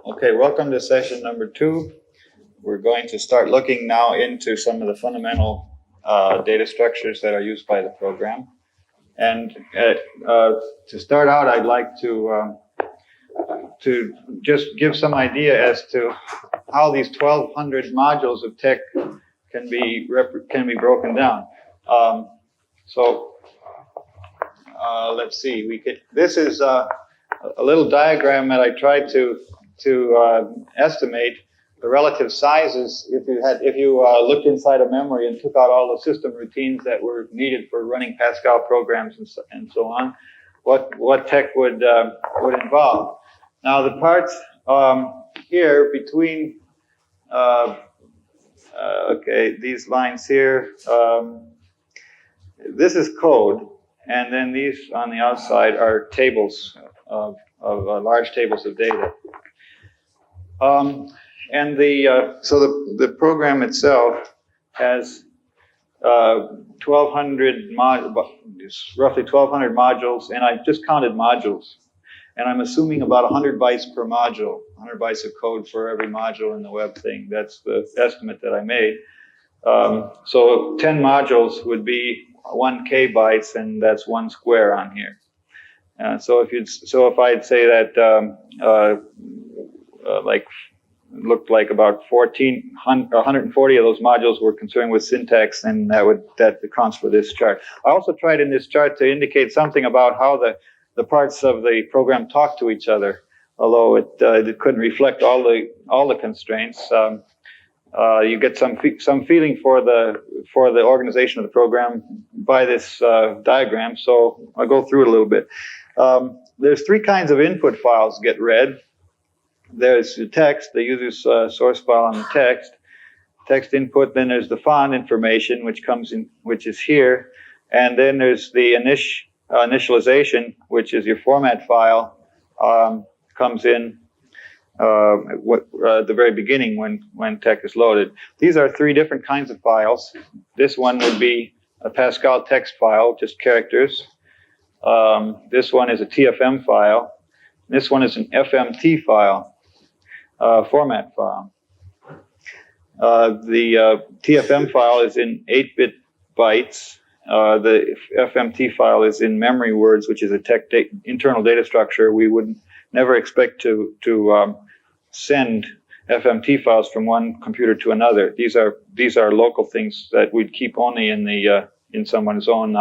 Okay, welcome to session number 2. We're going to start looking now into some of the fundamental data structures that are used by the program. And to start out, I'd like to just give some idea as to how these 1,200 modules of TeX can be broken down. Let's see. This is a little diagram that I tried to estimate the relative sizes if you looked inside a memory and took out all the system routines that were needed for running Pascal programs and so on, what TeX would involve. Now the parts here between these lines here, this is code, and then these on the outside are tables of large tables of data. And the program itself has roughly 1,200 modules, and I just counted modules. And I'm assuming about 100 bytes per module, 100 bytes of code for every module in the web thing. That's the estimate that I made. So 10 modules would be 1K bytes, and that's 1 square on here. So if I'd say that looked like about 140 of those modules were concerned with syntax, and that accounts for this chart. I also tried in this chart to indicate something about how the parts of the program talk to each other, although it couldn't reflect all the constraints. You get some feeling for the organization of the program by this diagram, so I'll go through it a little bit. There's 3 kinds of input files get read. There's the text, the user's source file on the text input. Then there's the font information, which is here, and then there's the initialization, which is your format file, comes in at the very beginning when TeX is loaded. These are 3 different kinds of files. This one would be a Pascal text file, just characters. This one is a TFM file. This one is an FMT file. Format file. The TFM file is in 8-bit bytes. The FMT file is in memory words, which is a TeX internal data structure. We would never expect to send FMT files from one computer to another. These are local things that we'd keep only in someone's own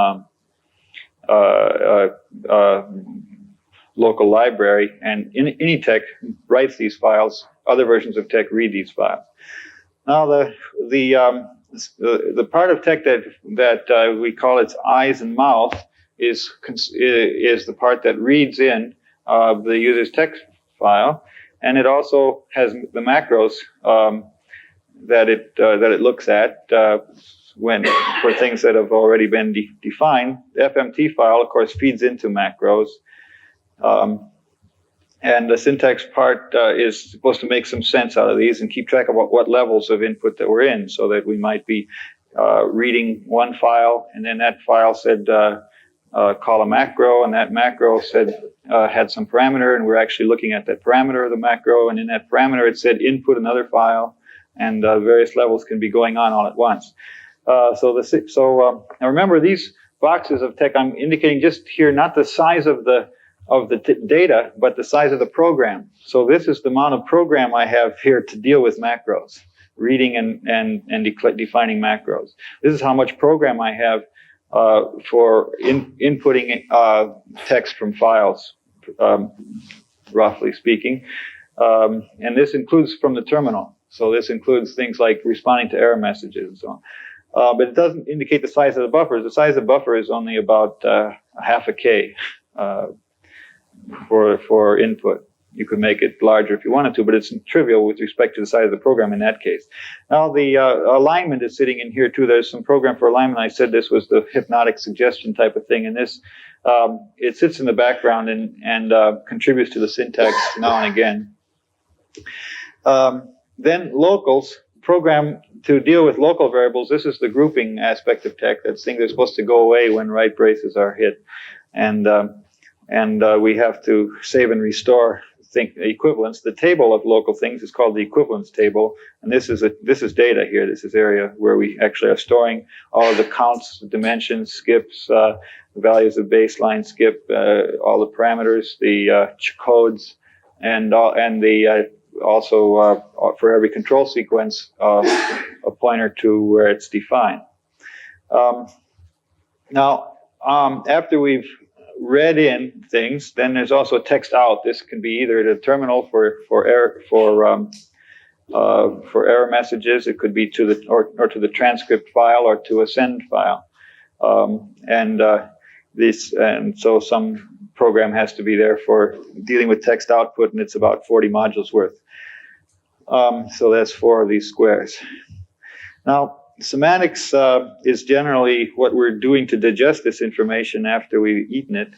local library, and any TeX writes these files. Other versions of TeX read these files. Now the part of TeX that we call its eyes and mouth is the part that reads in the user's text file, and it also has the macros that it looks at for things that have already been defined. The FMT file, of course, feeds into macros. And the syntax part is supposed to make some sense out of these and keep track of what levels of input that we're in, so that we might be reading one file, and then that file said call a macro, and that macro said had some parameter, and we're actually looking at that parameter of the macro, and in that parameter it said input another file, and various levels can be going on all at once. Now remember, these boxes of TeX, I'm indicating just here not the size of the data, but the size of the program. So this is the amount of program I have here to deal with macros, reading and defining macros. This is how much program I have for inputting text from files, roughly speaking. And this includes from the terminal. So this includes things like responding to error messages and so on. But it doesn't indicate the size of the buffers. The size of the buffer is only about half a K. For input. You could make it larger if you wanted to, but it's trivial with respect to the size of the program in that case. Now the alignment is sitting in here too. There's some program for alignment. I said this was the hypnotic suggestion type of thing, and this it sits in the background and contributes to the syntax now and again. Then locals, program to deal with local variables. This is the grouping aspect of TeX. That's things that are supposed to go away when right braces are hit, and we have to save and restore equivalence. The table of local things is called the equivalence table, and this is data here. This is area where we actually are storing all of the counts, dimensions, skips, the values of baseline skip, all the parameters, the codes, and also for every control sequence, a pointer to where it's defined. Now, after we've read in things, then there's also text out. This can be either the terminal for error messages. It could be to the transcript file or to a send file. So some program has to be there for dealing with text output, and it's about 40 modules worth. So that's 4 of these squares. Now, semantics is generally what we're doing to digest this information after we've eaten it,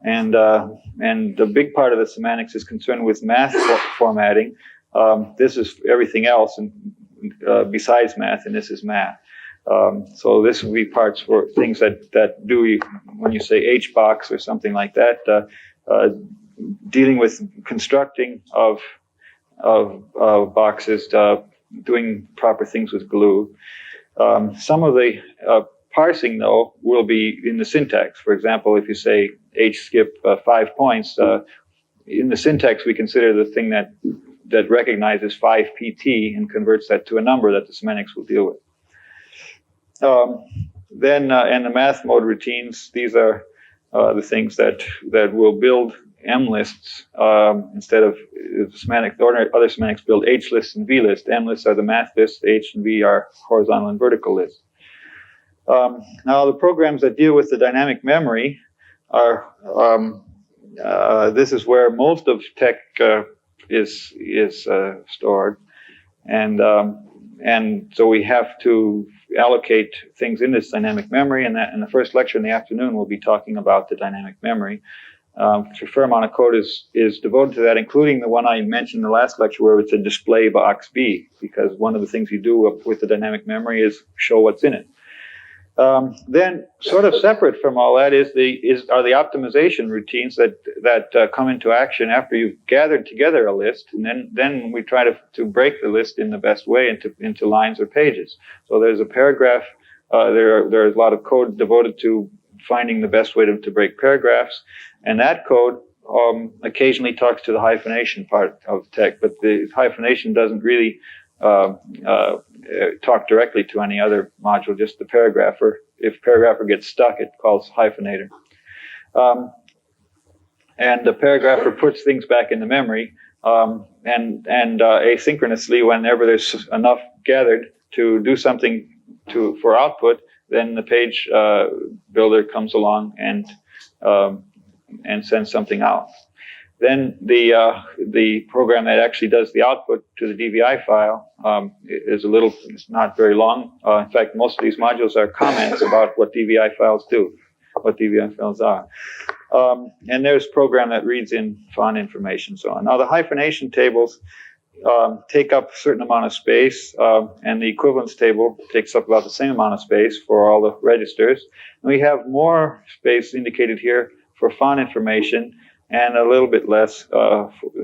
and the big part of the semantics is concerned with math formatting. This is everything else, and besides math, and this is math. So this would be parts for things that do, when you say HBox or something like that, dealing with constructing of boxes, doing proper things with glue. Some of the parsing, though, will be in the syntax. For example, if you say hskip 5 points, in the syntax we consider the thing that recognizes 5 pt and converts that to a number that the semantics will deal with. Then in the math mode routines, these are the things that will build M lists instead of the semantic. The other semantics build H lists and V lists. M lists are the math lists. H and V are horizontal and vertical lists. Now the programs that deal with the dynamic memory are this is where most of TeX is stored, and so we have to allocate things in this dynamic memory. And that in the first lecture in the afternoon, we'll be talking about the dynamic memory. A fair amount of code is devoted to that, including the one I mentioned in the last lecture where it's a display box B, because one of the things you do with the dynamic memory is show what's in it. Then, sort of separate from all that are the optimization routines that come into action after you've gathered together a list, and then we try to break the list in the best way into lines or pages. So there's a paragraph. There's a lot of code devoted to finding the best way to break paragraphs, and that code occasionally talks to the hyphenation part of TeX, but the hyphenation doesn't really talk directly to any other module, just the paragrapher. If paragrapher gets stuck, it calls hyphenator. And the paragrapher puts things back in the memory, and asynchronously, whenever there's enough gathered to do something for output, then the page builder comes along and sends something out. Then the program that actually does the output to the DVI file it's not very long. In fact, most of these modules are comments about what DVI files do, what DVI files are. And there's a program that reads in font information, so on. Now the hyphenation tables take up a certain amount of space, and the equivalence table takes up about the same amount of space for all the registers. And we have more space indicated here for font information, and a little bit less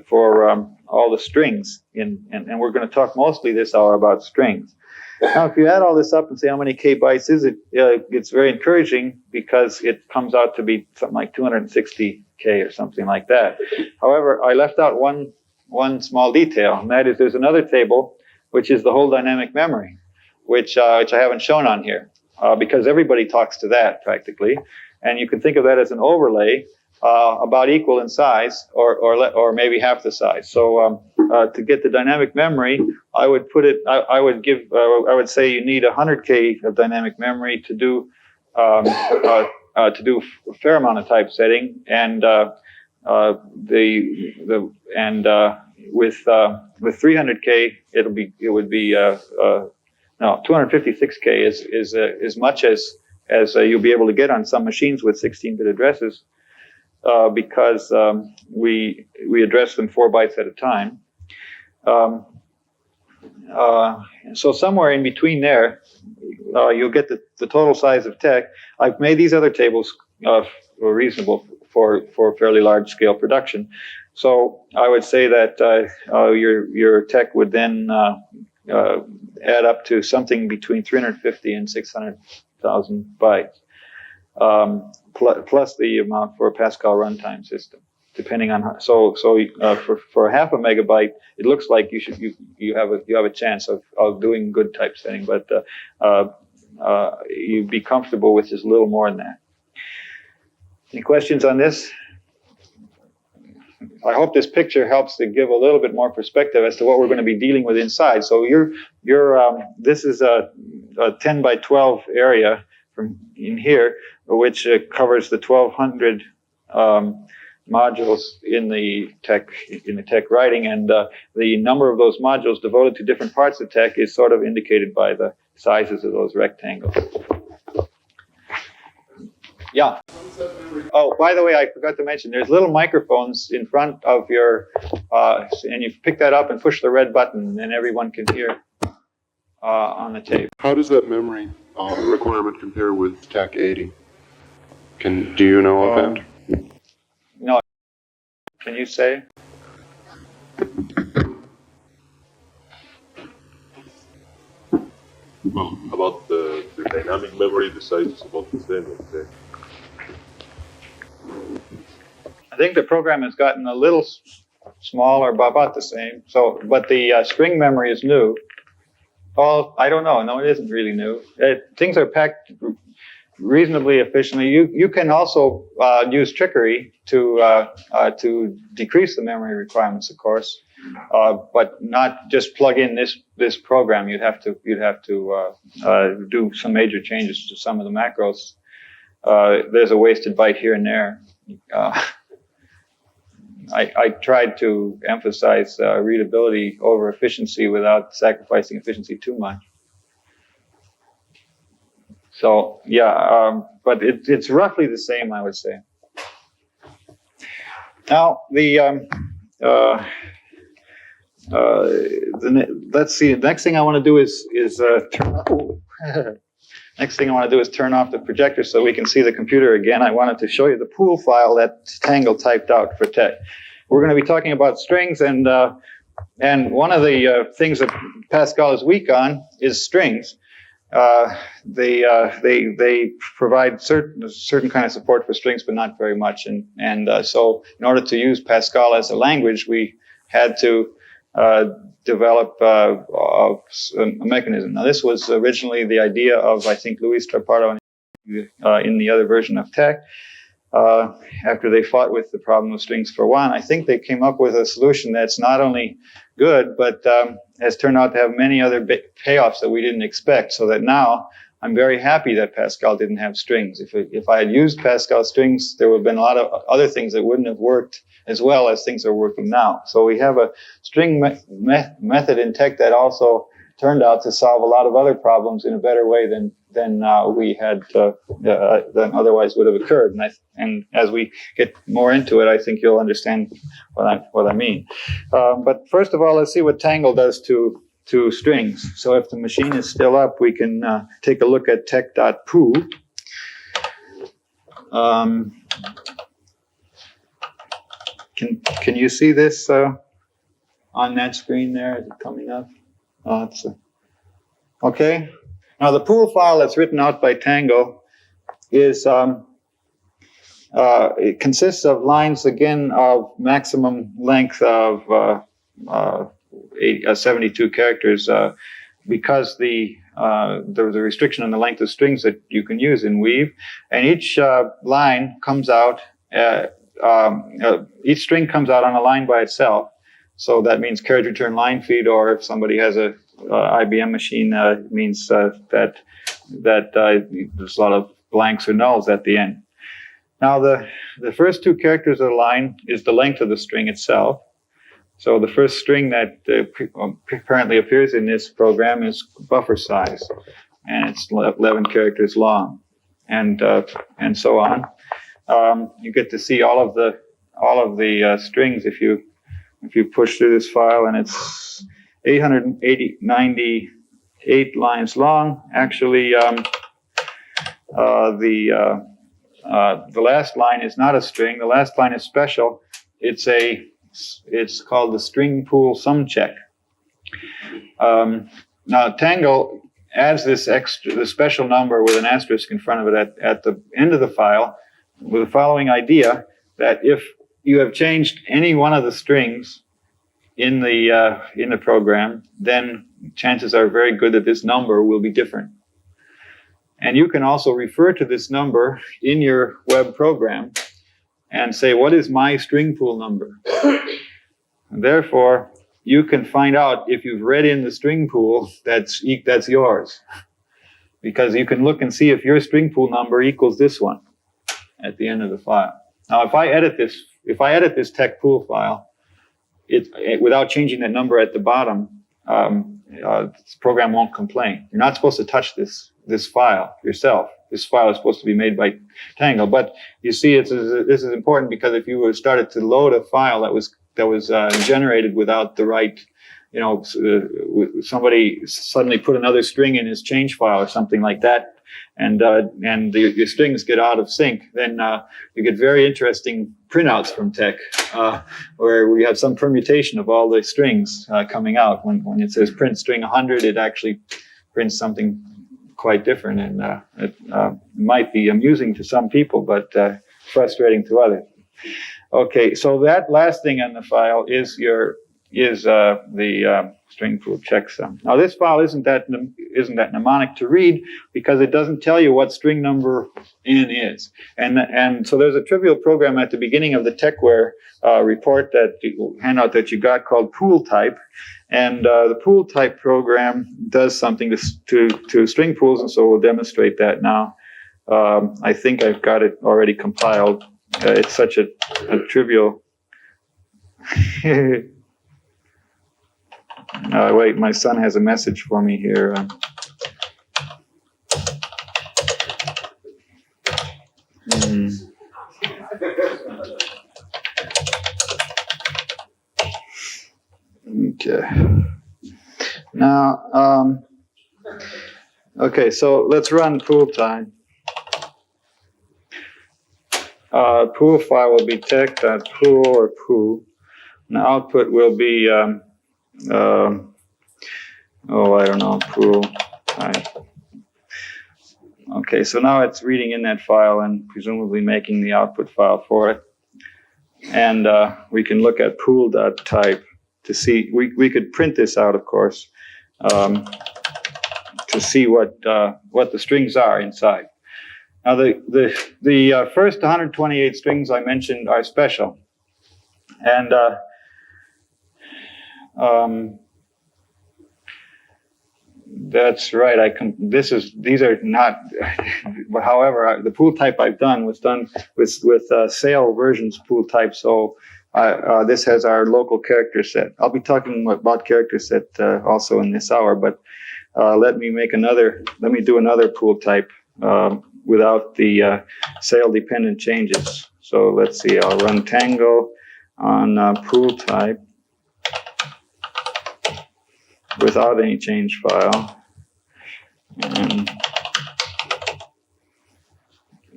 for all the strings. And we're going to talk mostly this hour about strings. Now, if you add all this up and say how many kbytes is it, it's very encouraging because it comes out to be something like 260K or something like that. However, I left out one small detail, and that is there's another table, which is the whole dynamic memory, which I haven't shown on here, because everybody talks to that practically. And you can think of that as an overlay, about equal in size, or maybe half the size. So to get the dynamic memory, I would say you need 100K of dynamic memory to do a fair amount of typesetting, and with 300K it would be 256K is as much as you'll be able to get on some machines with 16-bit addresses. Because we address them 4 bytes at a time. So somewhere in between there, you'll get the total size of TeX. I've made these other tables reasonable for fairly large scale production. So I would say that your TeX would then add up to something between 350 and 600,000 bytes, plus the amount for a Pascal runtime system, depending on how. So for half a megabyte, it looks like you have a chance of doing good typesetting, but you'd be comfortable with just a little more than that. Any questions on this? I hope this picture helps to give a little bit more perspective as to what we're going to be dealing with inside. So this is a 10 by 12 area from in here, which covers the 1,200 modules in the TeX writing, and the number of those modules devoted to different parts of TeX is sort of indicated by the sizes of those rectangles. Yeah. Oh, by the way, I forgot to mention, there's little microphones in front of your, and you pick that up and push the red button, and everyone can hear on the tape. How does that memory requirement compare with TeX80? Do you know offhand? No. Can you say? Well, about the dynamic memory, the size is about the same, let's say. I think the program has gotten a little smaller, but about the same. So, but the string memory is new. Oh, I don't know. No, it isn't really new. Things are packed reasonably efficiently. You can also use trickery to decrease the memory requirements, of course, but not just plug in this program. You'd have to do some major changes to some of the macros. There's a wasted byte here and there. I tried to emphasize readability over efficiency without sacrificing efficiency too much. So yeah, but it's roughly the same, I would say. Now let's see. The next thing I want to do is next thing I want to do is turn off the projector so we can see the computer again. I wanted to show you the pool file that Tangle typed out for TeX. We're going to be talking about strings, and one of the things that Pascal is weak on is strings. They provide certain kind of support for strings, but not very much. And so in order to use Pascal as a language, we had to develop a mechanism. Now, this was originally the idea of, I think, Luis Trapardo in the other version of TeX. After they fought with the problem of strings for one, I think they came up with a solution that's not only good, but has turned out to have many other payoffs that we didn't expect. So that now I'm very happy that Pascal didn't have strings. If I had used Pascal strings, there would have been a lot of other things that wouldn't have worked as well as things are working now. So we have a string method in TeX that also turned out to solve a lot of other problems in a better way than we had than otherwise would have occurred. And as we get more into it, I think you'll understand what I mean. But first of all, let's see what Tangle does to strings. So if the machine is still up, we can take a look at tex.poo. Can you see this on that screen there? Is it coming up? Okay. Now the pool file that's written out by Tangle is it consists of lines again of maximum length of 72 characters because there was a restriction on the length of strings that you can use in Weave, and each line comes out. Each string comes out on a line by itself. So that means carriage return line feed, or if somebody has a IBM machine, it means that there's a lot of blanks or nulls at the end. Now the first two characters of the line is the length of the string itself. So the first string that apparently appears in this program is buffer size, and it's 11 characters long, and so on. You get to see all of the strings if you push through this file, and it's 898 lines long. Actually, The last line is not a string. The last line is special. It's called the string pool sum check. Now Tangle adds this special number with an asterisk in front of it at the end of the file with the following idea, that if you have changed any one of the strings in the program, then chances are very good that this number will be different. And you can also refer to this number in your web program and say, what is my string pool number? And therefore, you can find out if you've read in the string pool that's yours. Because you can look and see if your string pool number equals this one at the end of the file. Now, if I edit this TeX pool file, without changing that number at the bottom, this program won't complain. You're not supposed to touch this file yourself. This file is supposed to be made by Tangle. But you see, this is important because if you started to load a file that was generated without the right, somebody suddenly put another string in his change file or something like that, and the strings get out of sync, then you get very interesting printouts from TeX, where we have some permutation of all the strings coming out. When it says print string 100, it actually prints something quite different, and it might be amusing to some people, but frustrating to others. Okay, so that last thing in the file is the string pool checksum. Now this file isn't that mnemonic to read because it doesn't tell you what string number n is, and so there's a trivial program at the beginning of the TeXware report handout that you got called pool type, and the pool type program does something to string pools, and so we'll demonstrate that now. I think I've got it already compiled. It's such a trivial. Wait, my son has a message for me here. Okay. Now, okay, so let's run pool time. Pool file will be tex.pool or pool. And the output will be, I don't know, pool type. Okay, so now it's reading in that file and presumably making the output file for it. And we can look at pool.type to see, we could print this out, of course, to see what the strings are inside. Now, the first 128 strings I mentioned are special, and that's right. These are not. However, the pool type I've done was done with Sail versions pool type. So this has our local character set. I'll be talking about character set also in this hour, but let me do another pool type. Without the Sail dependent changes. So let's see, I'll run Tangle on pool type without any change file.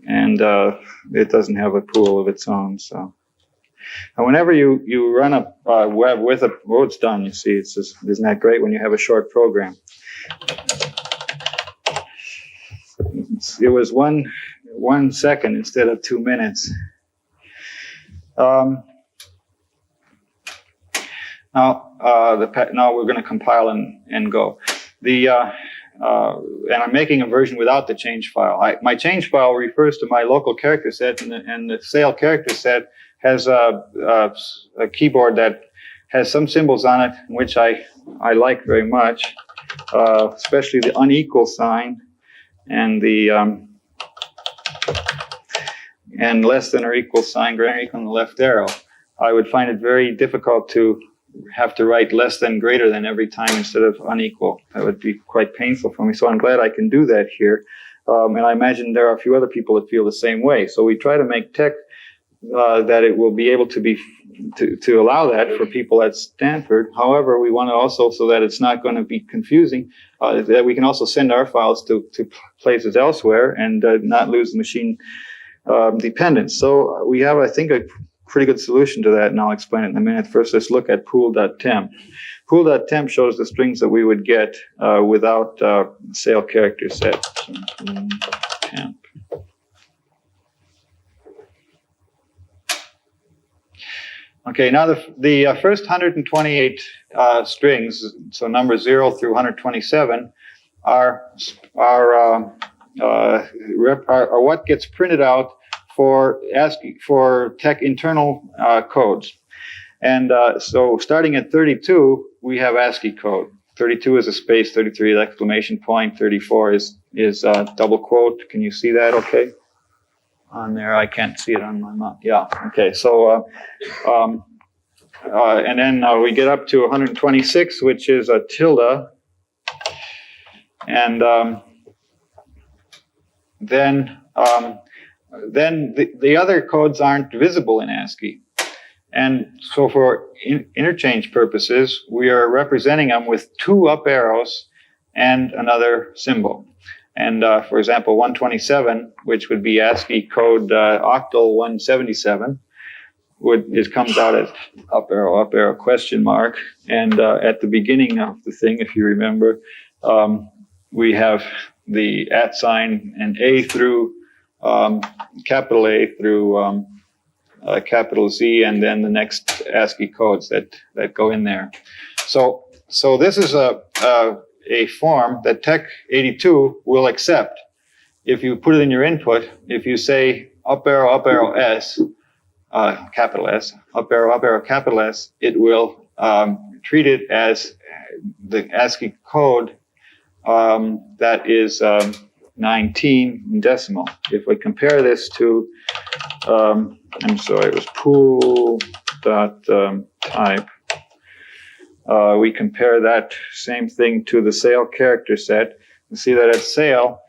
And it doesn't have a pool of its own. So and whenever you run a web with it's done, you see, it's just, isn't that great when you have a short program? It was one second instead of 2 minutes. Now we're going to compile and go. And I'm making a version without the change file. My change file refers to my local character set, and the Sail character set has a keyboard that has some symbols on it, which I like very much, especially the unequal sign. And the and less than or equal sign, greater or equal on the left arrow. I would find it very difficult to have to write less than greater than every time instead of unequal. That would be quite painful for me. So I'm glad I can do that here. And I imagine there are a few other people that feel the same way. So we try to make TeX that it will be able to allow that for people at Stanford. However, we want to also, so that it's not going to be confusing, that we can also send our files to places elsewhere and not lose the machine dependence. So we have, I think, a pretty good solution to that, and I'll explain it in a minute. First, let's look at pool.temp. Pool.temp shows the strings that we would get without sale character set. So, temp. Okay, now the first 128 strings, so numbers 0 through 127, are what gets printed out for ASCII, for TeX internal codes. And so starting at 32, we have ASCII code. 32 is a space, 33 is exclamation point, 34 is double quote. Can you see that okay? On there, I can't see it on my mouth. Yeah, okay, so, and then we get up to 126, which is a tilde. And then the other codes aren't visible in ASCII. And so for interchange purposes, we are representing them with 2 up arrows and another symbol. And for example, 127, which would be ASCII code octal 177, comes out as up arrow, question mark. And at the beginning of the thing, if you remember, we have the @ sign and A through capital A through capital Z, and then the next ASCII codes that go in there. So this is a form that TeX82 will accept. If you put it in your input, if you say up arrow S, capital S, up arrow capital S, it will treat it as the ASCII code that is 19 in decimal. If we compare this to, I'm sorry, it was pool.type. We compare that same thing to the sale character set. You see that at sale,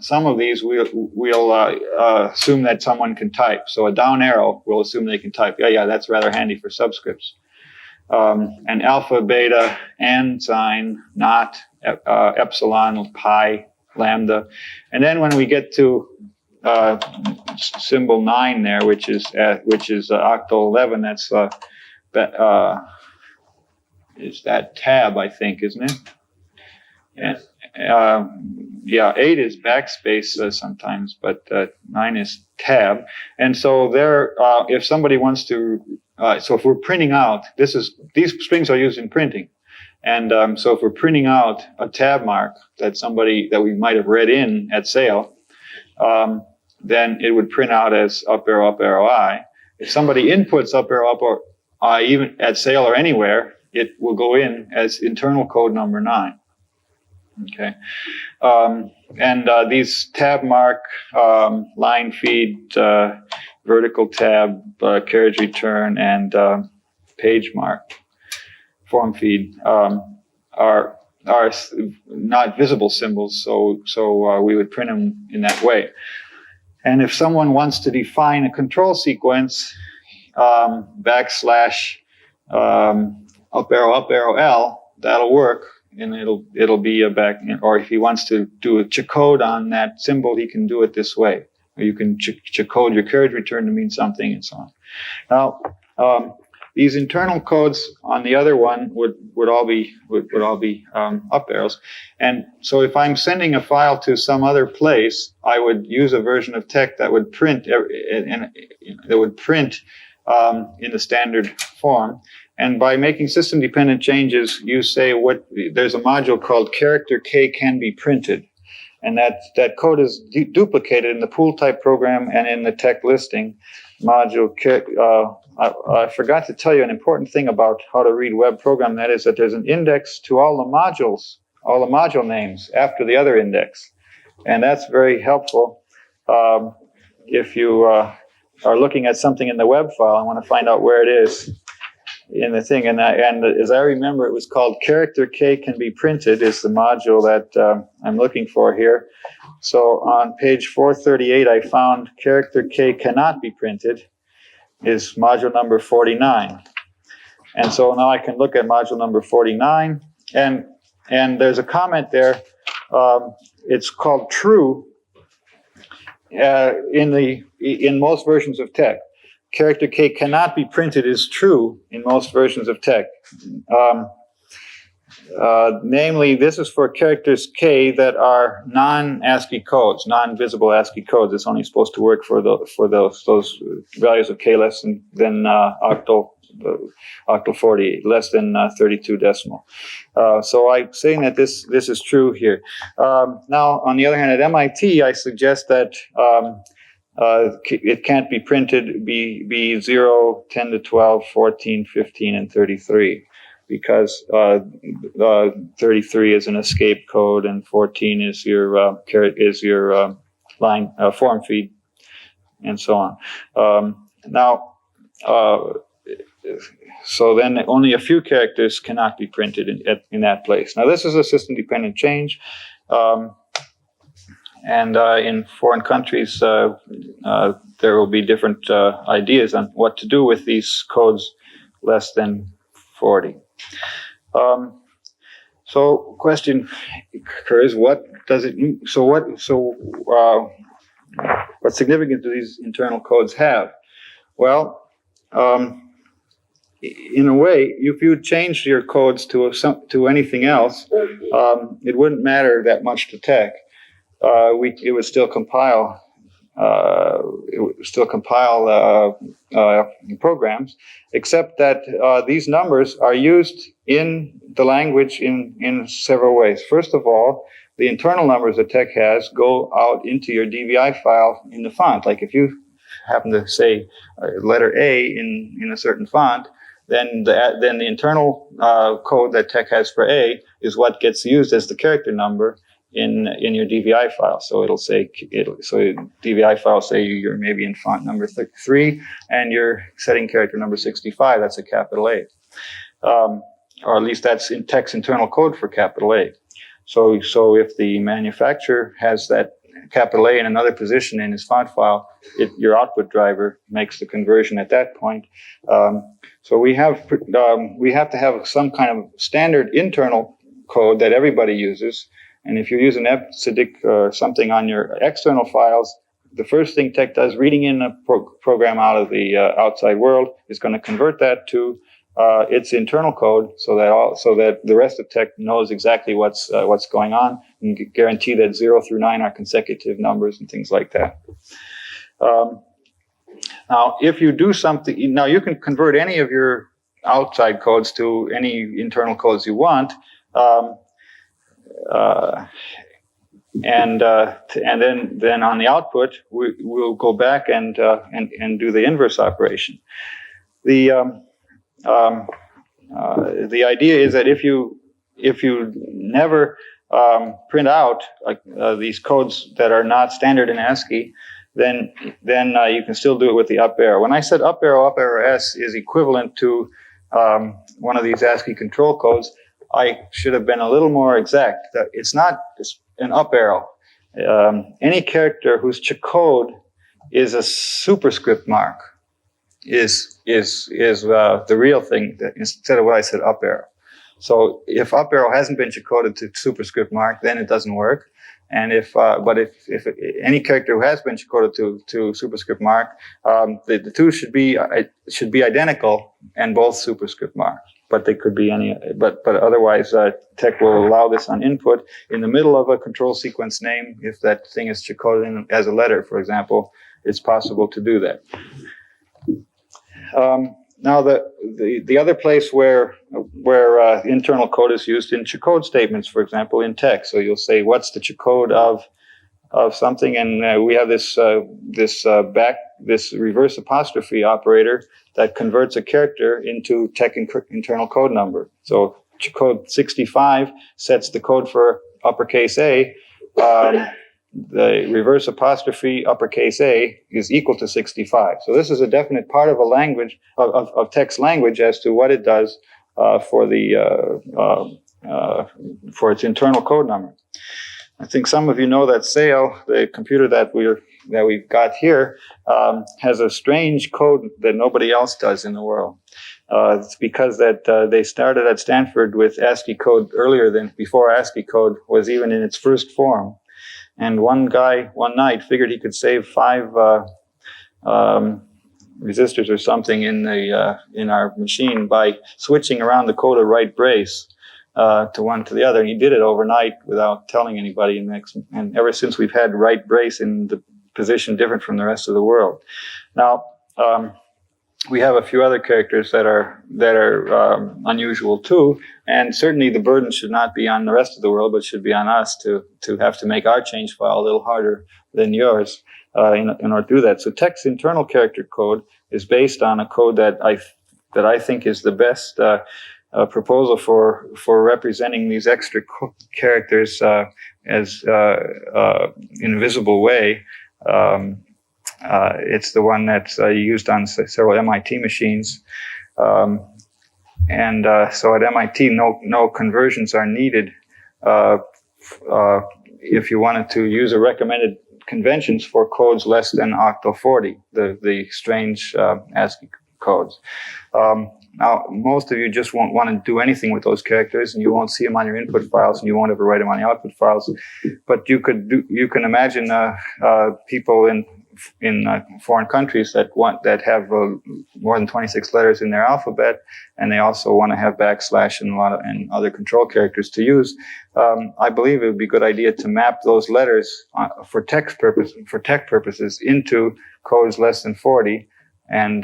some of these we'll assume that someone can type. So a down arrow will assume they can type. Yeah, that's rather handy for subscripts. And alpha, beta, and sign, not, epsilon, pi, lambda. And then when we get to symbol 9 there, which is octal 11, that's is that tab, I think, isn't it? And, yeah, 8 is backspace sometimes, but 9 is tab. And so there, if somebody wants to, so if we're printing out, these strings are used in printing. And so if we're printing out a tab mark that we might have read in at sale, then it would print out as up arrow I. If somebody inputs up arrow I, even at sale or anywhere, it will go in as internal code number 9. Okay. And these tab mark, line feed, vertical tab, carriage return, and page mark, form feed, are not visible symbols, so we would print them in that way. And if someone wants to define a control sequence, backslash up arrow L, that'll work, and it'll be a back. Or if he wants to do a code on that symbol, he can do it this way. Or you can code your carriage return to mean something, and so on. Now, these internal codes on the other one would all be up arrows. And so if I'm sending a file to some other place, I would use a version of TeX that would print in the standard form. And by making system-dependent changes, you say there's a module called character K can be printed. And that code is duplicated in the pool type program and in the TeX listing module. I forgot to tell you an important thing about how to read web program. That is that there's an index to all the modules, all the module names after the other index. And that's very helpful if you are looking at something in the web file and want to find out where it is in the thing. And as I remember, it was called character K can be printed is the module that I'm looking for here. So on page 438, I found character K cannot be printed is module number 49. And so now I can look at module number 49, and there's a comment there. It's called true. in most versions of TeX. Character K cannot be printed is true in most versions of TeX. Namely, this is for characters K that are non-ASCII codes, non-visible ASCII codes. It's only supposed to work for those values of K less than octal 48, less than 32 decimal. So I'm saying that this is true here. Now, on the other hand, at MIT, I suggest that it can't be printed be 0, 10 to 12, 14, 15, and 33. Because 33 is an escape code and 14 is your line form feed, and so on. So then only a few characters cannot be printed in that place. Now this is a system-dependent change, and in foreign countries there will be different ideas on what to do with these codes less than 40. So question occurs: what does it mean? What significance do these internal codes have? Well, in a way, if you changed your codes to anything else, it wouldn't matter that much to TeX. It would still compile. Programs, except that these numbers are used in the language in several ways. First of all, the internal numbers that TeX has go out into your DVI file in the font. Like if you happen to say letter A in a certain font, then the internal code that TeX has for A is what gets used as the character number in your DVI file. So it'll say, DVI file say you're maybe in font number 3 and you're setting character number 65, that's a capital A. Or at least that's in TeX internal code for capital A. So if the manufacturer has that capital A in another position in his font file, your output driver makes the conversion at that point. So we have to have some kind of standard internal code that everybody uses. And if you're using EBCDIC or something on your external files, the first thing TeX does, reading in a program out of the outside world, is going to convert that to its internal code, so that the rest of TeX knows exactly what's going on, and guarantee that 0 through 9 are consecutive numbers and things like that. Now, if you do something, now you can convert any of your outside codes to any internal codes you want. And then on the output, we'll go back and do the inverse operation. The idea is that if you never print out these codes that are not standard in ASCII, then you can still do it with the up arrow. When I said up arrow S is equivalent to one of these ASCII control codes, I should have been a little more exact. That it's not an up arrow. Any character whose code is a superscript mark is the real thing, instead of what I said up arrow. So if up arrow hasn't been coded to superscript mark, then it doesn't work. And if any character who has been coded to superscript mark, the two should be identical and both superscript marks. But they could be any. But otherwise, TeX will allow this on input in the middle of a control sequence name. If that thing is coded in as a letter, for example, it's possible to do that. Now, the other place where internal code is used in code statements, for example, in TeX. So you'll say, what's the code of something, and we have this reverse apostrophe operator that converts a character into TeX internal code number. So code 65 sets the code for uppercase A. The reverse apostrophe uppercase A is equal to 65. So this is a definite part of a language, of TeX language, as to what it does for its internal code number. I think some of you know that SAIL, the computer that we've got here, has a strange code that nobody else does in the world. It's because that they started at Stanford with ASCII code before ASCII code was even in its first form. And one guy, one night, figured he could save 5 resistors or something in our machine by switching around the code of right brace to one to the other. And he did it overnight without telling anybody. And ever since, we've had right brace in the position different from the rest of the world. Now, we have a few other characters that are unusual too, and certainly the burden should not be on the rest of the world, but should be on us to have to make our change file a little harder than yours in order to do that. So TeX internal character code is based on a code that I think is the best proposal for representing these extra characters as in a visible way. It's the one that's used on several MIT machines. So at MIT, no conversions are needed if you wanted to use a recommended conventions for codes less than octal 40, the strange ASCII codes. Now, most of you just won't want to do anything with those characters, and you won't see them on your input files, and you won't ever write them on the output files. But you can imagine people in foreign countries that have more than 26 letters in their alphabet, and they also want to have backslash and other control characters to use. I believe it would be a good idea to map those letters for TeX purposes into codes less than 40, and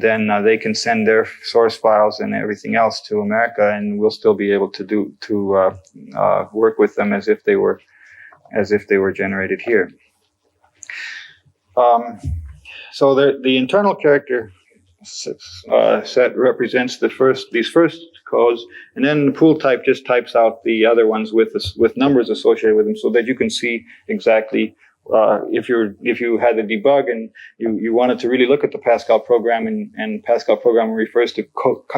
then they can send their source files and everything else to America, and we'll still be able to work with them as if they were generated here. So the internal character set represents these first codes, and then the pool type just types out the other ones with numbers associated with them, so that you can see exactly if you had the debug and you wanted to really look at the Pascal program, and Pascal program refers to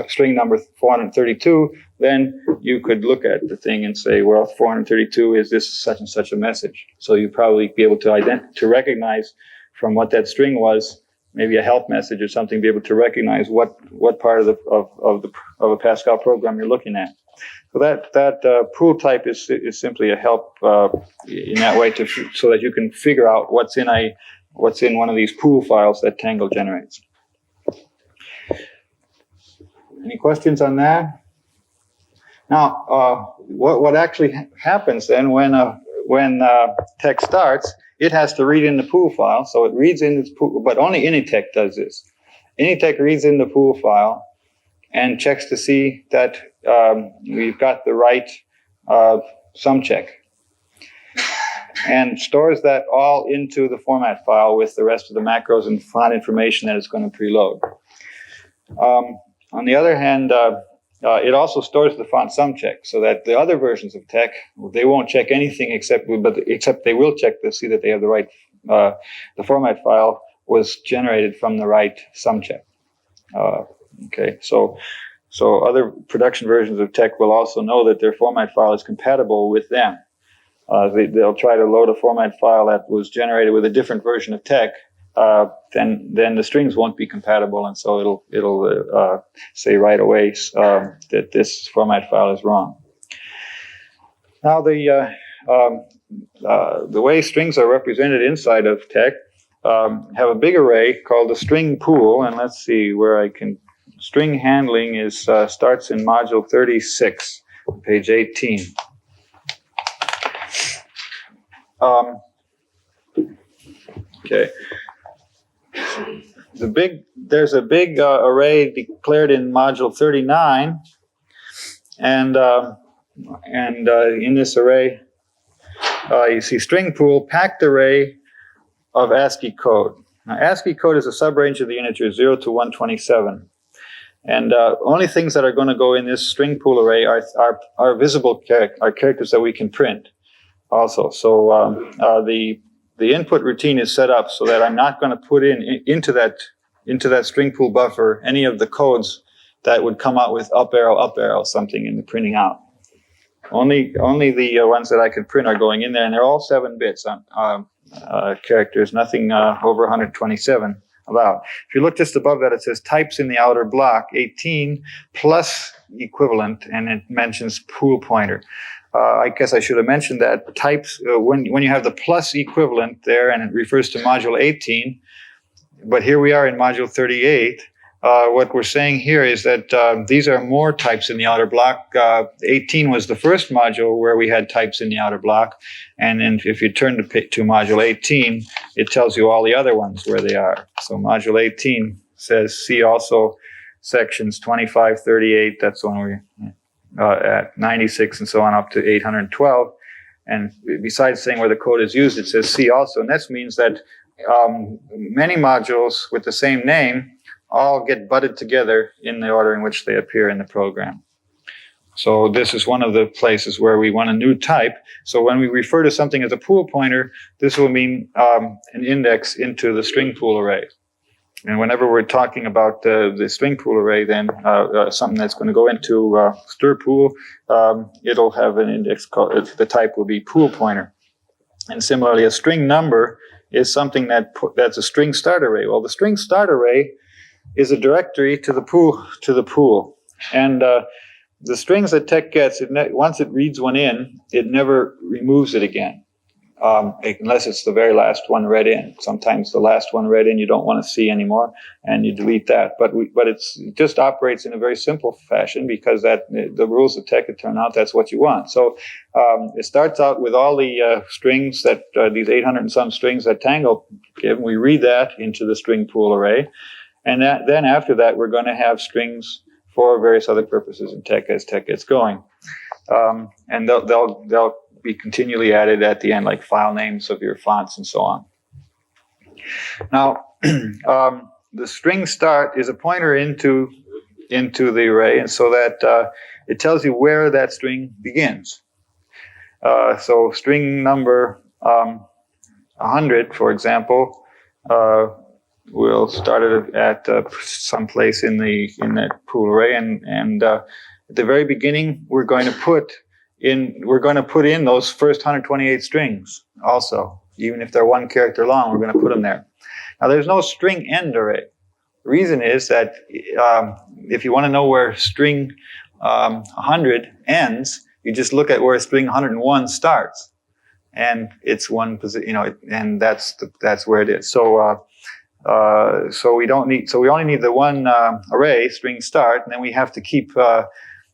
string number 432, then you could look at the thing and say, well, 432 is this such and such a message. So you'd probably be able to recognize from what that string was, maybe a help message or something, be able to recognize what part of a Pascal program you're looking at. So that pool type is simply a help in that way so that you can figure out what's in one of these pool files that Tangle generates. Any questions on that? Now, what actually happens then when TeX starts? It has to read in the pool file, so it reads in its pool, but only Initech does this. Initech reads in the pool file and checks to see that we've got the right sum check, and stores that all into the format file with the rest of the macros and font information that it's going to preload. On the other hand, it also stores the font sum check, so that the other versions of TeX, they won't check anything except they will check to see that they have the right, the format file was generated from the right sum check. Okay, so other production versions of TeX will also know that their format file is compatible with them. They'll try to load a format file that was generated with a different version of TeX. Then the strings won't be compatible, and so it'll say right away that this format file is wrong. Now the way strings are represented inside of TeX have a big array called the string pool, and let's see where I can. String handling starts in module 36, page 18. Okay. There's a big array declared in module 39, and in this array, you see string pool packed array of ASCII code. Now, ASCII code is a subrange of the integers 0 to 127, and only things that are going to go in this string pool array are visible characters that we can print. Also, so the input routine is set up so that I'm not going to put into that string pool buffer any of the codes that would come out with up arrow, something in the printing out. Only the ones that I can print are going in there, and they're all 7 bits on characters, nothing over 127 allowed. If you look just above that, it says types in the outer block 18 plus equivalent, and it mentions pool pointer. I guess I should have mentioned that types, when you have the plus equivalent there, and it refers to module 18, but here we are in module 38, what we're saying here is that these are more types in the outer block. 18 was the first module where we had types in the outer block, and then if you turn to module 18, it tells you all the other ones where they are. So module 18 says, see also sections 25, 38, that's the one we're at 96 and so on up to 812. And besides saying where the code is used, it says see also. And this means that many modules with the same name all get butted together in the order in which they appear in the program. So this is one of the places where we want a new type. So when we refer to something as a pool pointer, this will mean an index into the string pool array. And whenever we're talking about the string pool array, then something that's going to go into stir pool, it'll have an index called, the type will be pool pointer. And similarly, a string number is something that's a string start array. Well, the string start array is a directory to the pool. And the strings that TeX gets, once it reads one in, it never removes it again. Unless it's the very last one read in. Sometimes the last one read in you don't want to see anymore, and you delete that. But it just operates in a very simple fashion because the rules of TeX, it turn out that's what you want. So it starts out with all the strings that these 800 and some strings that Tangle give. We read that into the string pool array, and then after that we're going to have strings for various other purposes in TeX as TeX gets going, and they'll be continually added at the end, like file names of your fonts and so on. Now, the string start is a pointer into the array, and so that it tells you where that string begins. So string number 100, for example, will start it at some place in that pool array, and at the very beginning, we're going to put in those first 128 strings also. Even if they're one character long, we're going to put them there. Now, there's no string end array. The reason is that if you want to know where string 100 ends, you just look at where string 101 starts, and it's one position, and that's where it is. So we only need the one array, string start, and then we have to keep.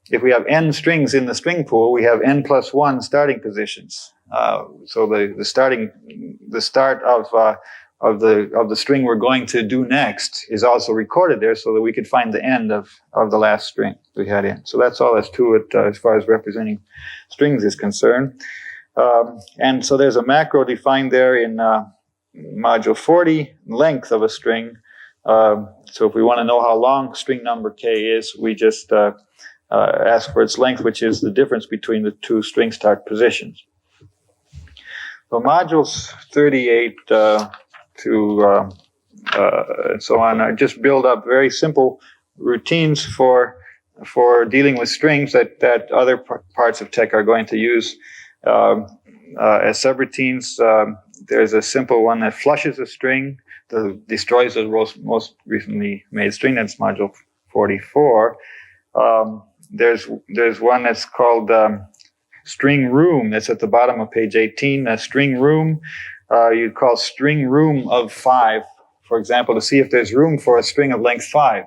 If we have n strings in the string pool, we have n plus 1 starting positions. So the start of the string we're going to do next is also recorded there, so that we could find the end of the last string we had in. So that's all there's to it as far as representing strings is concerned. And so there's a macro defined there in module 40, length of a string. So if we want to know how long string number k is, we just ask for its length, which is the difference between the two string start positions. So modules 38 and so on just build up very simple routines for dealing with strings that other parts of TeX are going to use as subroutines. There's a simple one that flushes a string, destroys the most recently made string. That's module 44. There's one that's called string room. That's at the bottom of page 18. That string room, you'd call string room of 5, for example, to see if there's room for a string of length 5.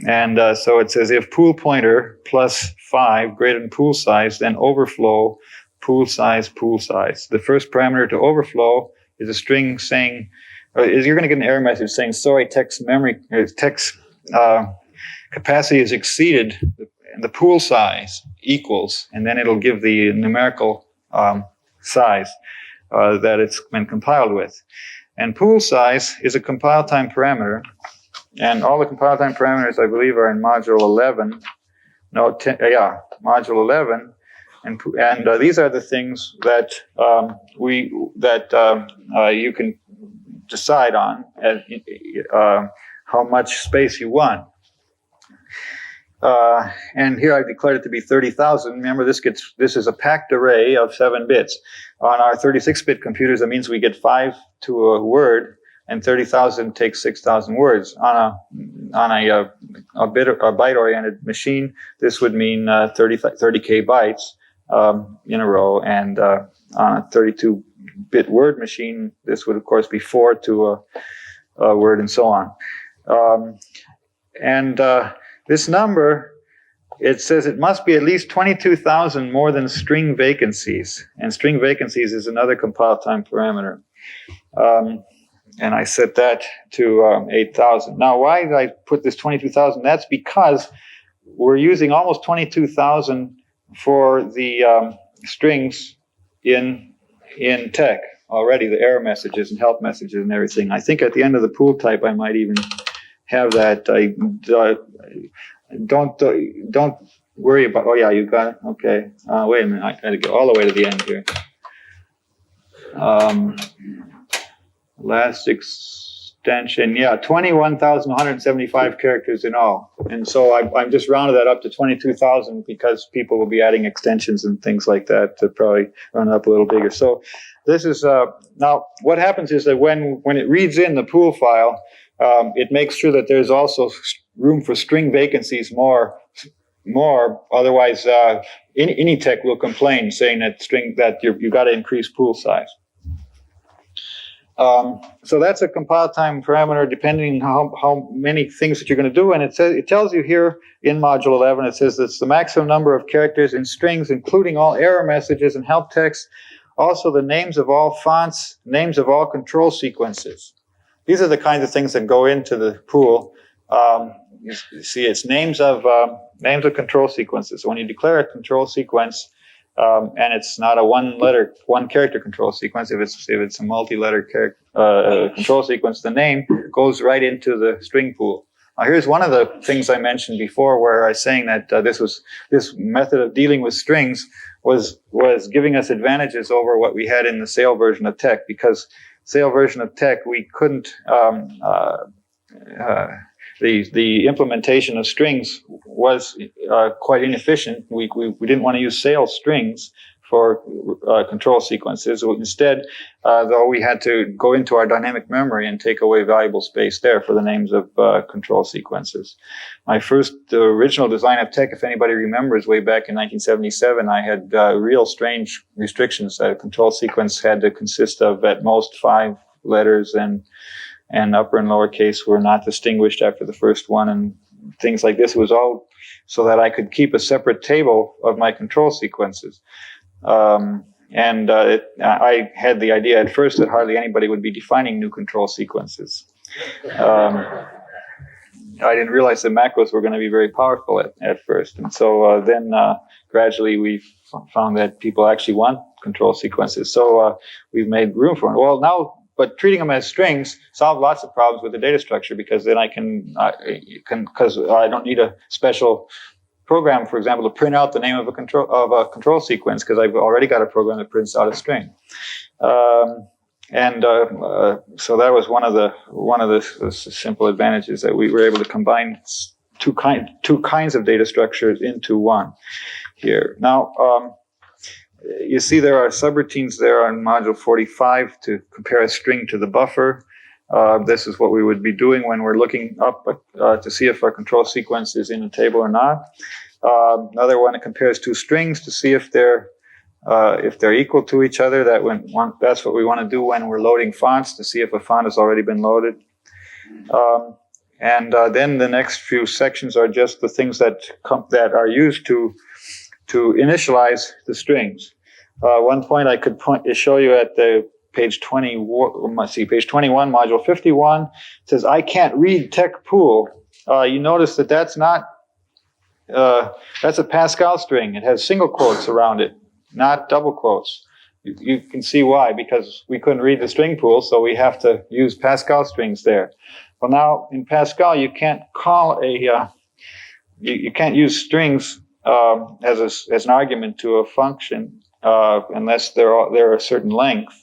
And so it says if pool pointer plus 5 greater than pool size, then overflow pool size, pool size. The first parameter to overflow is a string saying, you're going to get an error message saying, sorry, TeX capacity is exceeded, the pool size equals, and then it'll give the numerical size that it's been compiled with. And pool size is a compile time parameter, and all the compile time parameters, I believe, are in module 11. Module 11, and these are the things that you can decide on how much space you want. And here I've declared it to be 30,000. Remember, this is a packed array of 7 bits. On our 36-bit computers, that means we get 5 to a word, and 30,000 takes 6,000 words. On a byte-oriented machine, this would mean 30K bytes, in a row, and on a 32-bit word machine, this would of course be 4 to a word, and so on. This number, it says it must be at least 22,000 more than string vacancies, and string vacancies is another compile time parameter. And I set that to 8,000. Now, why did I put this 22,000? That's because we're using almost 22,000 for the strings in TeX already, the error messages and help messages and everything. I think at the end of the pool type, I might even have that. Don't worry about. Oh yeah, you got it. Okay. Wait a minute. I got to go all the way to the end here. Last extension, yeah, 21,175 characters in all. And so I'm just rounded that up to 22,000 because people will be adding extensions and things like that to probably run it up a little bigger. So this is, now what happens is that when it reads in the pool file, it makes sure that there's also room for string vacancies more. Otherwise, any TeX will complain saying that you got to increase pool size. So that's a compile time parameter depending how many things that you're going to do, and it tells you here in module 11, it says it's the maximum number of characters in strings, including all error messages and help text, also the names of all fonts, names of all control sequences. These are the kinds of things that go into the pool. You see, it's names of control sequences. So when you declare a control sequence, and it's not a one character control sequence. If it's a multi-letter control sequence, the name goes right into the string pool. Now, here's one of the things I mentioned before, where I was saying that this method of dealing with strings was giving us advantages over what we had in the sale version of TeX, because sale version of TeX we couldn't. The implementation of strings was quite inefficient. We didn't want to use sale strings for control sequences. Instead, though, we had to go into our dynamic memory and take away valuable space there for the names of control sequences. My first original design of TeX, if anybody remembers, way back in 1977, I had real strange restrictions that a control sequence had to consist of at most 5 letters, and upper and lower case were not distinguished after the first one, and things like this. It was all so that I could keep a separate table of my control sequences. I had the idea at first that hardly anybody would be defining new control sequences. I didn't realize that macros were going to be very powerful at first. And so then gradually we found that people actually want control sequences. So we've made room for it. Well, now, but treating them as strings solve lots of problems with the data structure, because then because I don't need a special program, for example, to print out the name of a control sequence, because I've already got a program that prints out a string. So that was one of the simple advantages, that we were able to combine two kinds of data structures into one here. Now, you see there are subroutines there on module 45 to compare a string to the buffer. This is what we would be doing when we're looking up to see if our control sequence is in a table or not. Another one, it compares 2 strings to see if they're equal to each other. That's what we want to do when we're loading fonts, to see if a font has already been loaded. Then the next few sections are just the things that are used to initialize the strings. One point I could show you at the page 20. Page 21, module 51. It says I can't read TeX pool. You notice that that's not. That's a Pascal string. It has single quotes around it, not double quotes. You can see why, because we couldn't read the string pool, so we have to use Pascal strings there. Well, now in Pascal, you can't call you can't use strings as an argument to a function unless they're a certain length.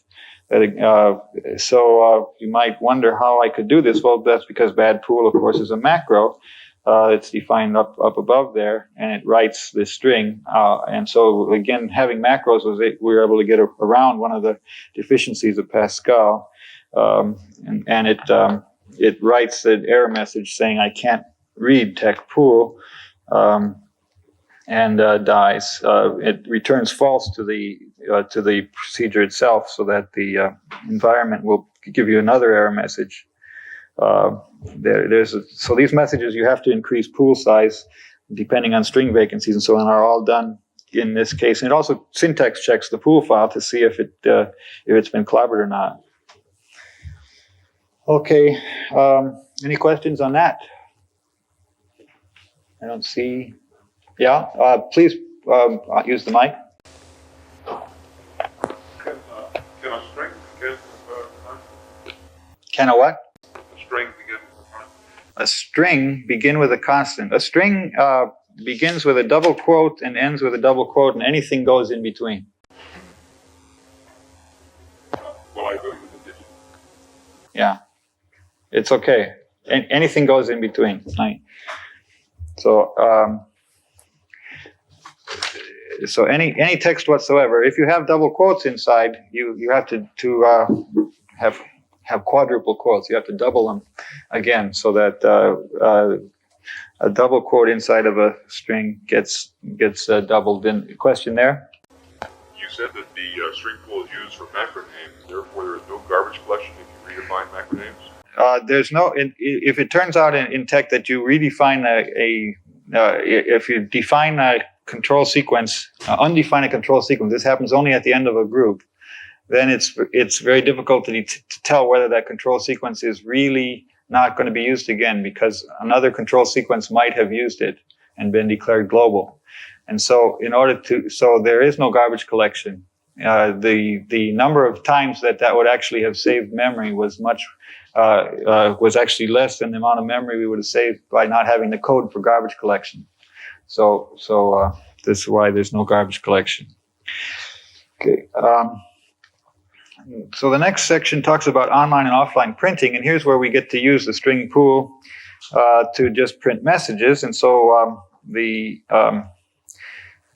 So you might wonder how I could do this. Well, that's because bad pool, of course, is a macro. It's defined up above there, and it writes this string. And so again, having macros we were able to get around one of the deficiencies of Pascal, and it writes the error message saying I can't read TeX pool. and dies. It returns false to the procedure itself, so that the environment will give you another error message. So these messages, you have to increase pool size depending on string vacancies and so on, are all done in this case. And it also syntax checks the pool file to see if it's been clobbered or not. Okay, any questions on that? I don't see. Yeah, please use the mic. Can a string begin Can a what? A string begin with a constant? A string begin with a constant. A string begins with a double quote and ends with a double quote, and anything goes in between. Well, I agree with the digit. Yeah, it's okay. Anything goes in between. Right. So, so any text whatsoever, if you have double quotes inside, you have to have quadruple quotes. You have to double them again, so that a double quote inside of a string gets doubled. In question there. You said that the string pool is used for macro names, therefore there is no garbage collection if you redefine macro names? There's no. If it turns out in TeX that you redefine if you define a control sequence, undefine a control sequence, this happens only at the end of a group, then it's very difficult to tell whether that control sequence is really not going to be used again, because another control sequence might have used it and been declared global. And so so there is no garbage collection. The number of times that would actually have saved memory was was actually less than the amount of memory we would have saved by not having the code for garbage collection. So this is why there's no garbage collection. Okay. So the next section talks about online and offline printing, and here's where we get to use the string pool to just print messages. And so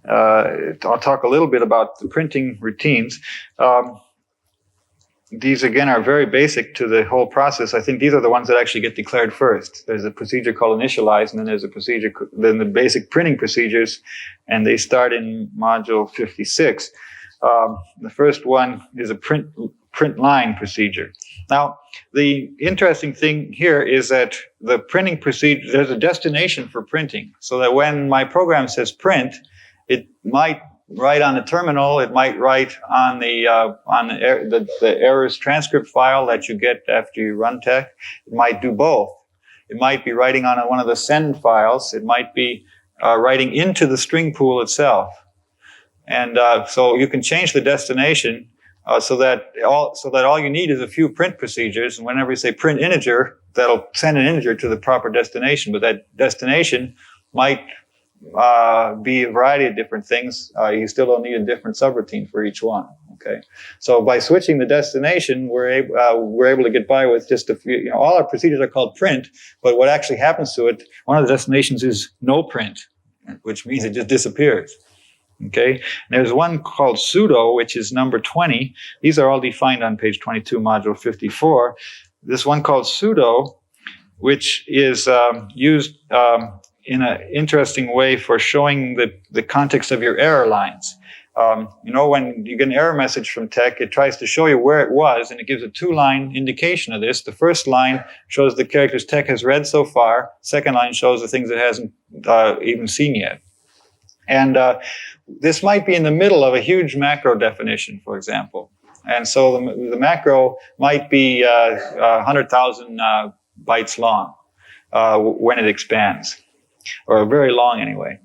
I'll talk a little bit about the printing routines. These, again, are very basic to the whole process. I think these are the ones that actually get declared first. There's a procedure called initialize, and then there's a procedure, then the basic printing procedures, and they start in module 56. The first one is a print line procedure. Now, the interesting thing here is that the printing procedure, there's a destination for printing, so that when my program says print, it might write on the terminal, it might write on the errors transcript file that you get after you run TeX. It might do both. It might be writing on one of the send files. It might be writing into the string pool itself. And so you can change the destination so that all you need is a few print procedures. And whenever you say print integer, that'll send an integer to the proper destination. But that destination might be a variety of different things. You still don't need a different subroutine for each one. Okay, so by switching the destination, we're able to get by with just a few. All our procedures are called print, but what actually happens to it, one of the destinations is no print, which means it just disappears. Okay, and there's one called sudo, which is number 20. These are all defined on page 22, module 54. This one called sudo, which is used in an interesting way for showing the context of your error lines. When you get an error message from TeX, it tries to show you where it was, and it gives a 2-line indication of this. The first line shows the characters TeX has read so far. Second line shows the things it hasn't even seen yet. And this might be in the middle of a huge macro definition, for example. And so the macro might be 100,000 bytes long when it expands, or very long anyway.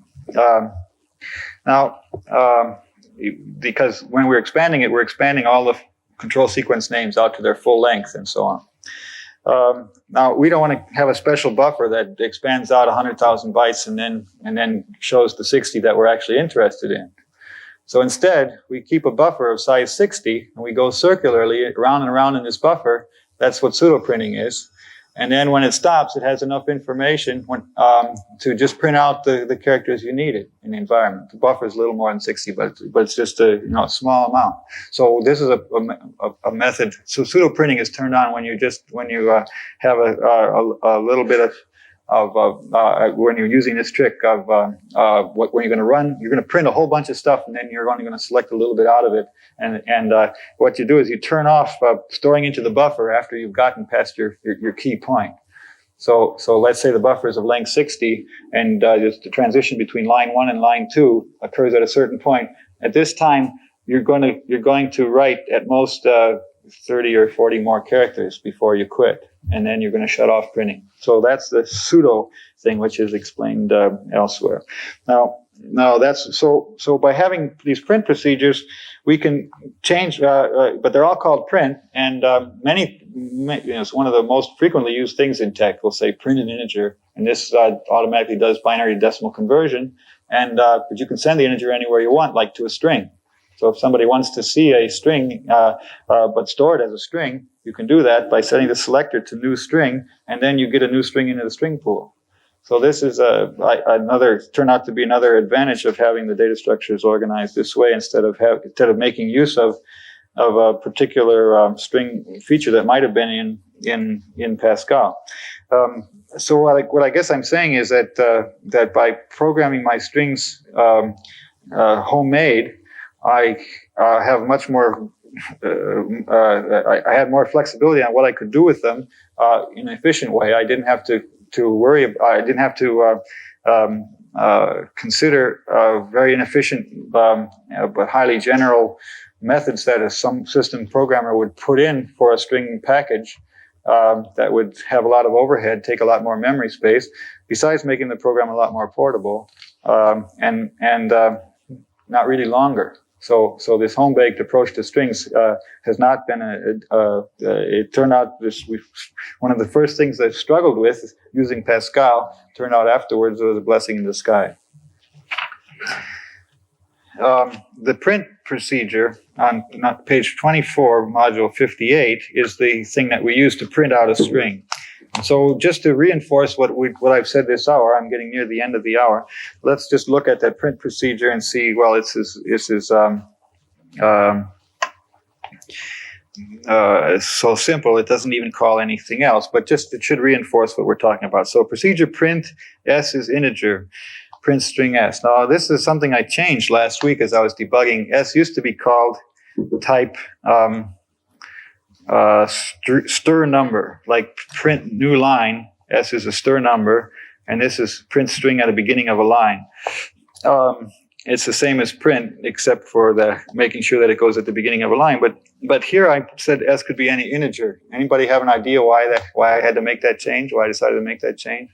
Because when we're expanding it, we're expanding all the control sequence names out to their full length and so on. Now, we don't want to have a special buffer that expands out 100,000 bytes and then shows the 60 that we're actually interested in. So instead, we keep a buffer of size 60, and we go circularly around and around in this buffer. That's what pseudo printing is. And then when it stops, it has enough information to just print out the characters you needed in the environment. The buffer is a little more than 60, but it's just a small amount. So this is a method. So pseudo printing is turned on when you have a little bit when you're using this trick of when you're going to run, you're going to print a whole bunch of stuff, and then you're only going to select a little bit out of it. And what you do is you turn off storing into the buffer after you've gotten past your key point. So let's say the buffer is of length 60, and the transition between line 1 and line 2 occurs at a certain point. At this time, you're going to write at most 30 or 40 more characters before you quit, and then you're going to shut off printing. So that's the pseudo thing, which is explained elsewhere. Now that's so by having these print procedures, we can change, but they're all called print, and it's one of the most frequently used things in TeX. We'll say print an integer, and this automatically does binary to decimal conversion, and but you can send the integer anywhere you want, like to a string. So if somebody wants to see a string, but store it as a string, you can do that by setting the selector to new string, and then you get a new string into the string pool. So this is turned out to be another advantage of having the data structures organized this way instead of making use of a particular string feature that might have been in Pascal. So what I guess I'm saying is that by programming my strings homemade, I have much more. I had more flexibility on what I could do with them in an efficient way. I didn't have to worry. I didn't have to consider very inefficient but highly general methods that some system programmer would put in for a string package that would have a lot of overhead, take a lot more memory space, besides making the program a lot more portable and not really longer. So this home-baked approach to strings has not been it turned out one of the first things I struggled with using Pascal turned out afterwards was a blessing in disguise. The print procedure on page 24, module 58, is the thing that we use to print out a string. So just to reinforce what I've said this hour, I'm getting near the end of the hour. Let's just look at that print procedure and see. Well, this is so simple it doesn't even call anything else, but just it should reinforce what we're talking about. So procedure print s is integer, print string s. Now this is something I changed last week as I was debugging. S used to be called type stir number, like print new line. S is a stir number, and this is print string at the beginning of a line. It's the same as print, except for the making sure that it goes at the beginning of a line. But here I said S could be any integer. Anybody have an idea why I had to make that change? Why I decided to make that change?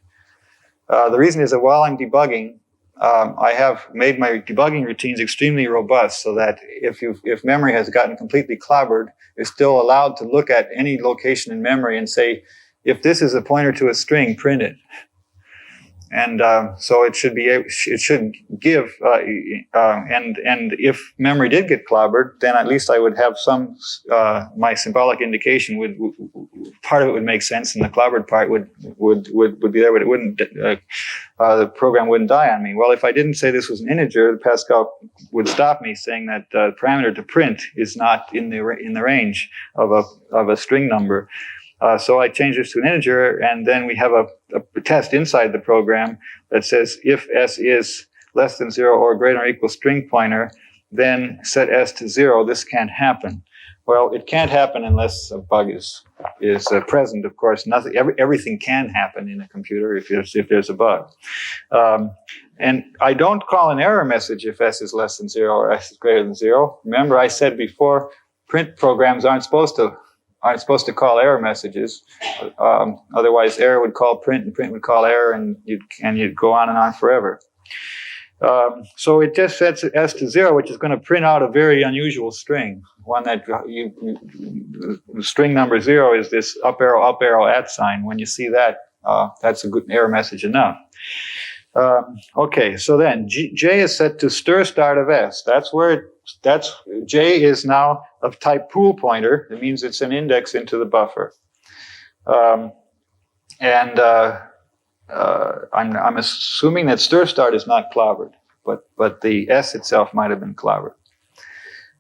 The reason is that while I'm debugging, I have made my debugging routines extremely robust, so that if memory has gotten completely clobbered, it's still allowed to look at any location in memory and say, if this is a pointer to a string, print it. And so it should give, and if memory did get clobbered, then at least I would have some, my symbolic indication part of it would make sense, and the clobbered part would be there, but it wouldn't, the program wouldn't die on me. Well, if I didn't say this was an integer, Pascal would stop me, saying that the parameter to print is not in the range of a string number. So I changed this to an integer, and then we have a test inside the program that says if s is less than 0 or greater or equal string pointer, then set s to 0. This can't happen. Well, it can't happen unless a bug is present. Of course, everything can happen in a computer if there's a bug. And I don't call an error message if s is less than 0 or s is greater than 0. Remember, I said before, print programs aren't supposed to call error messages. Otherwise, error would call print, and print would call error, and you'd go on and on forever. So it just sets s to 0, which is going to print out a very unusual string. One that string number 0 is this up arrow @ sign. When you see that, that's a good error message enough. Okay, so then J is set to stir start of S. J is now of type pool pointer. It means it's an index into the buffer. I'm assuming that stir start is not clobbered, but the S itself might have been clobbered.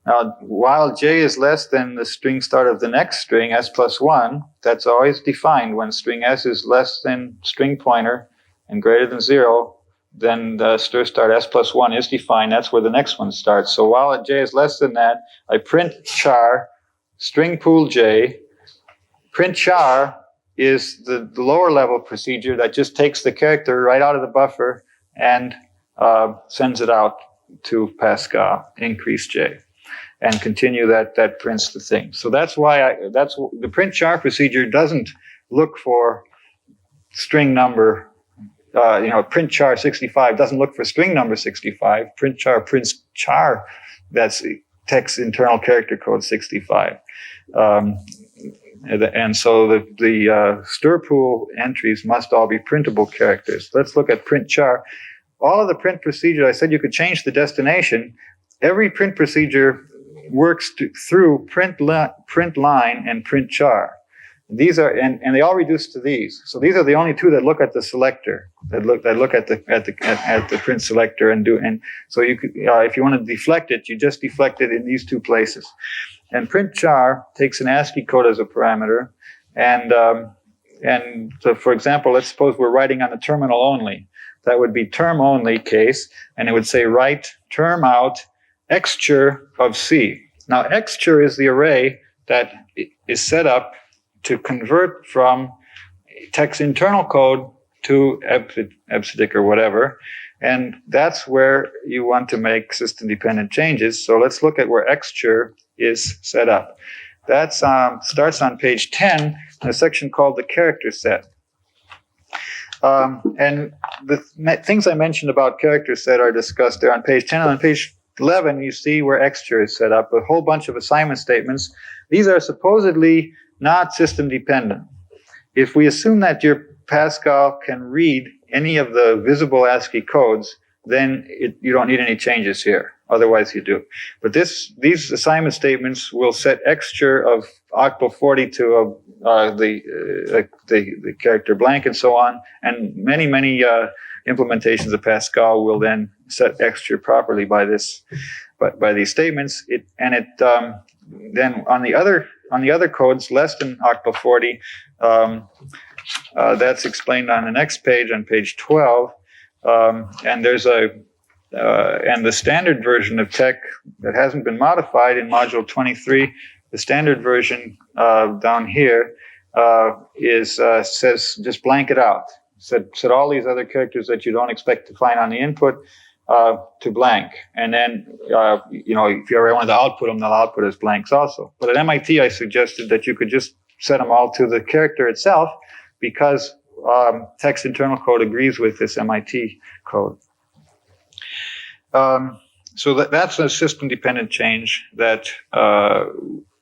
Now, while j is less than the string start of the next string, s plus 1, that's always defined. When string s is less than string pointer and greater than 0, then the start s plus 1 is defined. That's where the next one starts. So while j is less than that, I print char string pool j. Print char is the lower level procedure that just takes the character right out of the buffer and sends it out to Pascal, increase j, and continue that prints the thing. So that's why the print char procedure doesn't look for string number. Print char 65 doesn't look for string number 65. Print char prints char, that's TeX internal character code 65. And so the stir pool entries must all be printable characters. Let's look at print char. All of the print procedure, I said you could change the destination. Every print procedure works through print line and print char. These are and they all reduce to these. So these are the only two that look at the selector, that look at the print selector and so you could if you want to deflect it, you just deflect it in these two places. And print char takes an ASCII code as a parameter, and so for example, let's suppose we're writing on the terminal only. That would be term only case, and it would say write term out exture of C. Now exture is the array that is set up to convert from TeX internal code to EBCDIC or whatever, and that's where you want to make system-dependent changes. So let's look at where exture is set up. That starts on page 10 in a section called the character set. And the things I mentioned about character set are discussed there on page 10. And on page 11, you see where exture is set up, a whole bunch of assignment statements. These are supposedly not system dependent. If we assume that your Pascal can read any of the visible ASCII codes, then you don't need any changes here. Otherwise, you do. But these assignment statements will set exture of octal 42 of the character blank and so on. And many implementations of Pascal will then set exture properly by these statements. Then on the other codes less than octal 40, that's explained on the next page, on page 12. And there's and the standard version of TeX that hasn't been modified in module 23, the standard version down here says just blank it out. Set all these other characters that you don't expect to find on the input to blank. And then, if you ever want to output them, they'll output as blanks also. But at MIT, I suggested that you could just set them all to the character itself because TeX internal code agrees with this MIT code. So that's a system-dependent change that,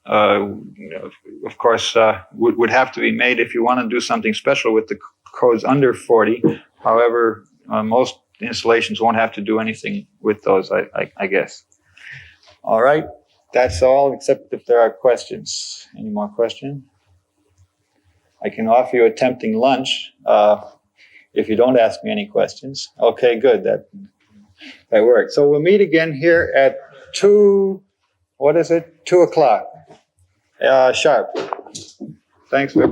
of course, would have to be made if you want to do something special with the codes under 40. However, most installations won't have to do anything with those, I guess. All right, that's all, except if there are questions. Any more questions? I can offer you a tempting lunch if you don't ask me any questions. Okay, good. That worked. So we'll meet again here at 2 o'clock sharp. Thanks, Vic.